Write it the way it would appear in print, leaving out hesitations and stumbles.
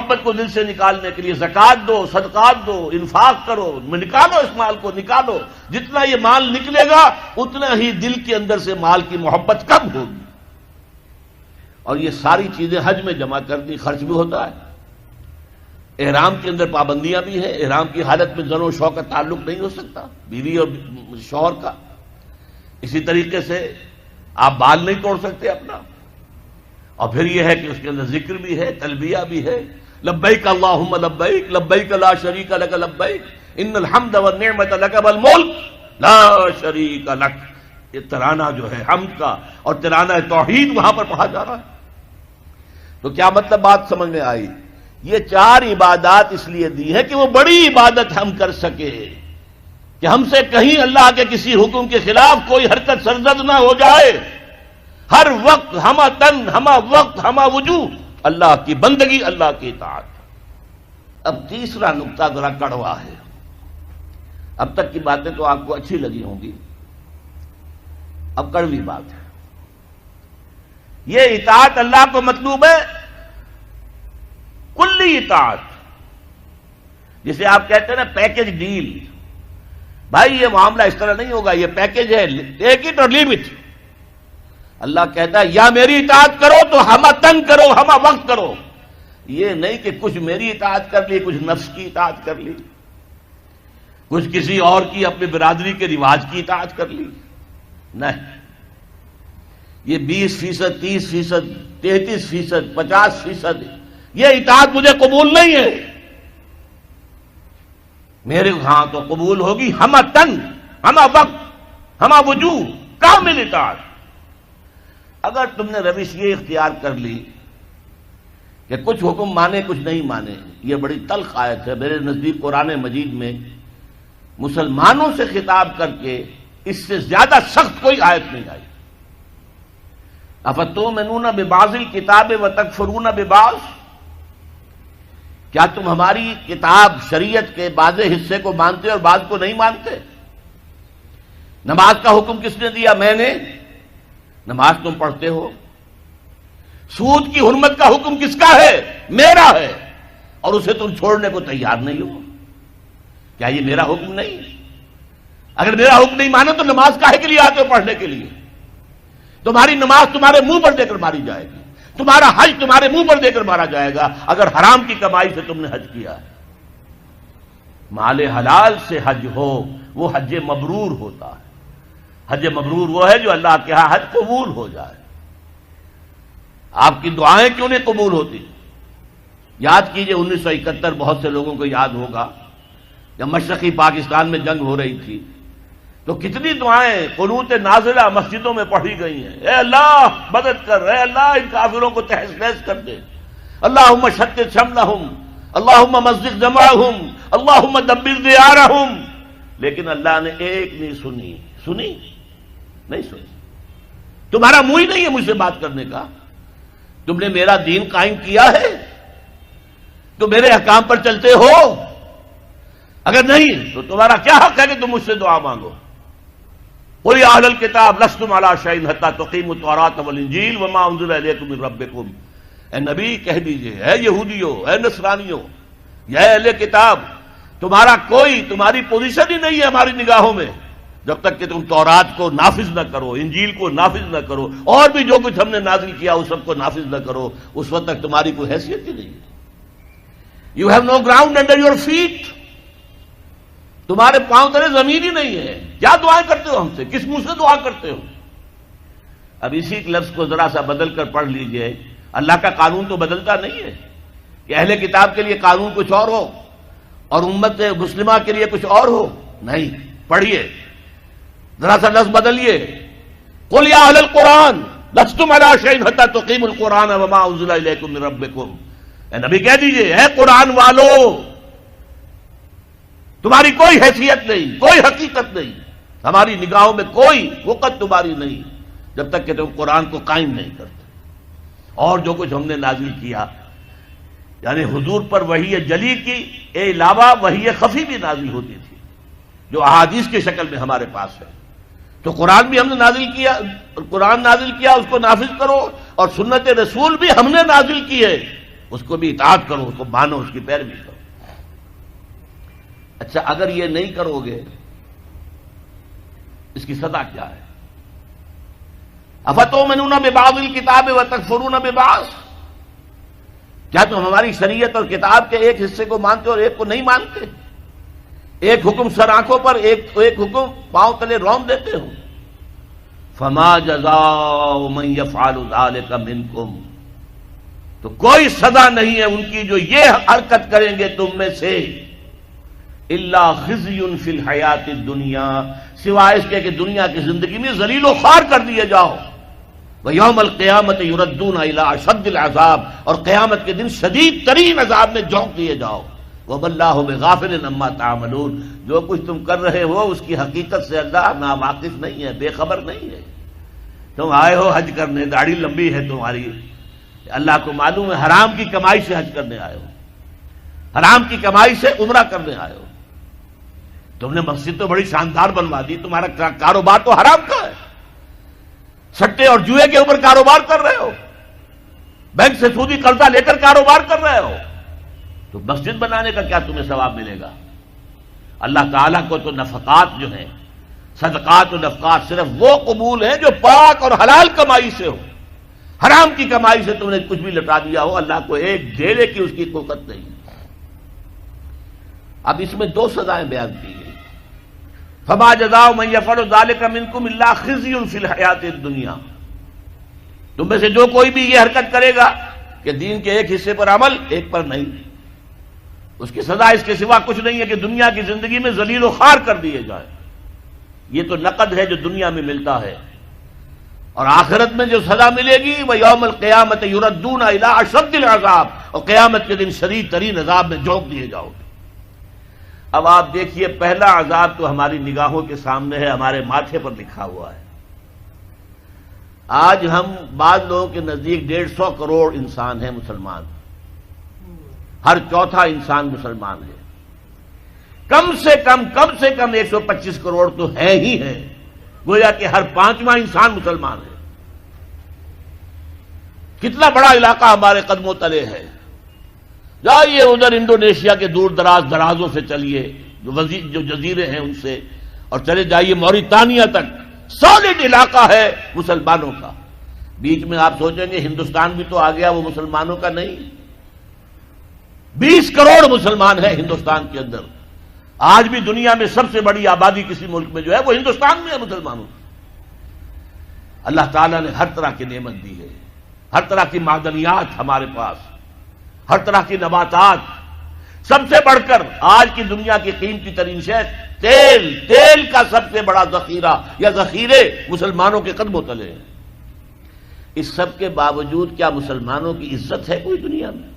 محبت کو دل سے نکالنے کے لیے زکوٰۃ دو، صدقات دو، انفاق کرو، نکالو اس مال کو، نکالو. جتنا یہ مال نکلے گا اتنا ہی دل کے اندر سے مال کی محبت کم ہوگی. اور یہ ساری چیزیں حج میں جمع کر دی، خرچ بھی ہوتا ہے. احرام کے اندر پابندیاں بھی ہیں. احرام کی حالت میں زن و شوہر کا تعلق نہیں ہو سکتا، بیوی اور شوہر کا. اسی طریقے سے آپ بال نہیں توڑ سکتے اپنا. اور پھر یہ ہے کہ اس کے اندر ذکر بھی ہے، تلبیہ بھی ہے. لبیک اللہم لبیک، لبیک لا شریک لک لبیک، ان الحمد والنعمت لک والملک لا شریک لک. یہ ترانہ جو ہے حمد کا اور ترانہ توحید وہاں پر پڑھا جا رہا ہے. تو کیا مطلب بات سمجھ میں آئی؟ یہ 4 عبادات اس لیے دی ہے کہ وہ بڑی عبادت ہم کر سکے، کہ ہم سے کہیں اللہ کے کسی حکم کے خلاف کوئی حرکت سرزد نہ ہو جائے. ہر وقت ہمہ تن، ہمہ وقت، ہمہ وجوہ اللہ کی بندگی، اللہ کی اطاعت. اب تیسرا نقطہ ذرا کڑوا ہے. اب تک کی باتیں تو آپ کو اچھی لگی ہوں گی، اب کڑوی بات ہے. یہ اطاعت اللہ کو مطلوب ہے، کلی اطاعت، جسے آپ کہتے ہیں نا پیکج ڈیل. بھائی یہ معاملہ اس طرح نہیں ہوگا، یہ پیکج ہے، ٹیک اٹ اور لیو اٹ. اللہ کہتا ہے یا میری اطاعت کرو تو ہمہ تن کرو، ہمہ وقت کرو. یہ نہیں کہ کچھ میری اطاعت کر لی، کچھ نفس کی اطاعت کر لی، کچھ کسی اور کی اپنی برادری کے رواج کی اطاعت کر لی. نہیں، یہ 20%، 30%، 33%، 50%، یہ اطاعت مجھے قبول نہیں ہے. میرے ہاں تو قبول ہوگی ہمہ تن، ہمہ وقت، ہمہ وجوہ، کامل اطاعت. اگر تم نے روش یہ اختیار کر لی کہ کچھ حکم مانے کچھ نہیں مانے، یہ بڑی تلخ آیت ہے. میرے نزدیک قرآن مجید میں مسلمانوں سے خطاب کر کے اس سے زیادہ سخت کوئی آیت نہیں آئی. افتؤمنون ببعض الکتاب وتکفرون ببعض، کیا تم ہماری کتاب شریعت کے بعض حصے کو مانتے اور بعض کو نہیں مانتے؟ نماز کا حکم کس نے دیا؟ میں نے. نماز تم پڑھتے ہو. سود کی حرمت کا حکم کس کا ہے؟ میرا ہے، اور اسے تم چھوڑنے کو تیار نہیں ہو. کیا یہ میرا حکم نہیں؟ اگر میرا حکم نہیں مانا تو نماز کاہے کے لیے آتے ہو پڑھنے کے لیے؟ تمہاری نماز تمہارے منہ پر دے کر ماری جائے گی، تمہارا حج تمہارے منہ پر دے کر مارا جائے گا اگر حرام کی کمائی سے تم نے حج کیا ہے. مال حلال سے حج ہو وہ حج مبرور ہوتا ہے. حج مبرور وہ ہے جو اللہ کے ہاں حج قبول ہو جائے. آپ کی دعائیں کیوں نہیں قبول ہوتی؟ یاد کیجئے 1971 بہت سے لوگوں کو یاد ہوگا جب مشرقی پاکستان میں جنگ ہو رہی تھی تو کتنی دعائیں قنوت نازلہ مسجدوں میں پڑھی گئی ہیں. اے اللہ مدد کر، اے اللہ ان کافروں کو تہس نہس کر دے، اللہم شتت شملہم، اللہم مزق جمعہم، اللہم دبر دیارہم. لیکن اللہ نے ایک نہیں سنی نہیں سنی. تمہارا منہ ہی نہیں ہے مجھ سے بات کرنے کا. تم نے میرا دین قائم کیا ہے تو میرے احکام پر چلتے ہو، اگر نہیں تو تمہارا کیا حق ہے کہ تم مجھ سے دعا مانگو؟ قل یا اہل الکتاب لستم علی شیء حتی تقیموا التوراۃ والانجیل وما انزل الیکم من ربکم. اے نبی کہہ دیجئے، اے یہودیوں، اے نصرانیوں، یا اہل کتاب، تمہاری پوزیشن ہی نہیں ہے ہماری نگاہوں میں جب تک کہ تم تورات کو نافذ نہ کرو، انجیل کو نافذ نہ کرو، اور بھی جو کچھ ہم نے نازل کیا اس سب کو نافذ نہ کرو. اس وقت تک تمہاری کوئی حیثیت ہی نہیں ہے. You have no ground under your feet. تمہارے پاؤں تلے زمین ہی نہیں ہے. کیا دعائیں کرتے ہو ہم سے؟ کس منہ سے دعا کرتے ہو؟ اب اسی لفظ کو ذرا سا بدل کر پڑھ لیجئے. اللہ کا قانون تو بدلتا نہیں ہے کہ اہل کتاب کے لیے قانون کچھ اور ہو اور امت مسلمہ کے لیے کچھ اور ہو. نہیں، پڑھیے ذرا سا لفظ بدلیے. قل یا اہل القرآن لستم علی شیء حتی تقیموا القرآن وما انزل الیکم من ربکم. اے نبی کہہ دیجئے، اے قرآن والو، تمہاری کوئی حیثیت نہیں، کوئی حقیقت نہیں، ہماری نگاہوں میں کوئی وقت تمہاری نہیں جب تک کہ تم قرآن کو قائم نہیں کرتے. اور جو کچھ ہم نے نازل کیا، یعنی حضور پر وحی جلی کی علاوہ وحی خفی بھی نازل ہوتی تھی جو احادیث کی شکل میں ہمارے پاس ہے. تو قرآن بھی ہم نے نازل کیا، قرآن نازل کیا، اس کو نافذ کرو. اور سنت رسول بھی ہم نے نازل کی ہے اس کو بھی اطاعت کرو، اس کو مانو، اس کی پیروی کرو۔ اچھا اگر یہ نہیں کرو گے اس کی سزا کیا ہے؟ افتؤمنون ببعض الکتاب وتکفرون ببعض، کیا تم ہماری شریعت اور کتاب کے ایک حصے کو مانتے اور ایک کو نہیں مانتے؟ ایک حکم سر آنکھوں پر، ایک حکم پاؤں تلے رون دیتے ہو۔ فما جزاء من یفعل ذلک منکم، تو کوئی سزا نہیں ہے ان کی جو یہ حرکت کریں گے تم میں سے، الا خزی فی الحیات الدنیا، سوائے اس کے کہ دنیا کی زندگی میں ذلیل و خوار کر دیے جاؤ، ویوم القیامت یردون الی اشد العذاب، اور قیامت کے دن شدید ترین عذاب میں جھونک دیے جاؤ۔ وما اللہ بغافل عما تعملون، جو کچھ تم کر رہے ہو اس کی حقیقت سے اللہ ناواقف نہیں ہے، بے خبر نہیں ہے۔ تم آئے ہو حج کرنے، داڑھی لمبی ہے تمہاری، اللہ کو معلوم ہے حرام کی کمائی سے حج کرنے آئے ہو، حرام کی کمائی سے عمرہ کرنے آئے ہو۔ تم نے مسجد تو بڑی شاندار بنوا دی، تمہارا کاروبار تو حرام کا ہے، سٹے اور جوئے کے اوپر کاروبار کر رہے ہو، بینک سے سودی قرضہ لے کر کاروبار کر رہے ہو، تو مسجد بنانے کا کیا تمہیں ثواب ملے گا؟ اللہ تعالیٰ کو تو نفقات جو ہیں، صدقات و نفقات صرف وہ قبول ہیں جو پاک اور حلال کمائی سے ہو۔ حرام کی کمائی سے تم نے کچھ بھی لٹا دیا ہو، اللہ کو ایک ڈھیرے کی اس کی قوت نہیں۔ اب اس میں دو سزائیں بیان کی گئی، فما جزاء من یفعل ذلک منکم الا خزی فی الحیات الدنیا، تم میں سے جو کوئی بھی یہ حرکت کرے گا کہ دین کے ایک حصے پر عمل ایک پر نہیں، اس کی سزا اس کے سوا کچھ نہیں ہے کہ دنیا کی زندگی میں ذلیل و خوار کر دیے جائے۔ یہ تو نقد ہے جو دنیا میں ملتا ہے، اور آخرت میں جو سزا ملے گی وہ یوم القیامت یردون الی اشد العذاب، اور قیامت کے دن شدید ترین عذاب میں جھونک دیے جاؤ گے۔ اب آپ دیکھیے پہلا عذاب تو ہماری نگاہوں کے سامنے ہے، ہمارے ماتھے پر لکھا ہوا ہے۔ آج ہم بعض لوگوں کے نزدیک 150 کروڑ انسان ہیں مسلمان، ہر چوتھا انسان مسلمان ہے، کم سے کم 125 کروڑ تو ہے ہی ہے، گویا کہ ہر 5واں انسان مسلمان ہے۔ کتنا بڑا علاقہ ہمارے قدموں تلے ہے، جائیے ادھر انڈونیشیا کے دور درازوں سے چلیے، جو جزیرے ہیں ان سے، اور چلے جائیے موریتانیہ تک، سالڈ علاقہ ہے مسلمانوں کا۔ بیچ میں آپ سوچیں گے ہندوستان بھی تو آ گیا، وہ مسلمانوں کا نہیں۔ 20 کروڑ مسلمان ہیں ہندوستان کے اندر، آج بھی دنیا میں سب سے بڑی آبادی کسی ملک میں جو ہے وہ ہندوستان میں ہے مسلمانوں کی۔ اللہ تعالیٰ نے ہر طرح کی نعمت دی ہے، ہر طرح کی معدنیات ہمارے پاس، ہر طرح کی نباتات، سب سے بڑھ کر آج کی دنیا کی قیمتی ترین شے تیل کا سب سے بڑا ذخیرہ یا ذخیرے مسلمانوں کے قدموں تلے ہیں۔ اس سب کے باوجود کیا مسلمانوں کی عزت ہے کوئی دنیا میں؟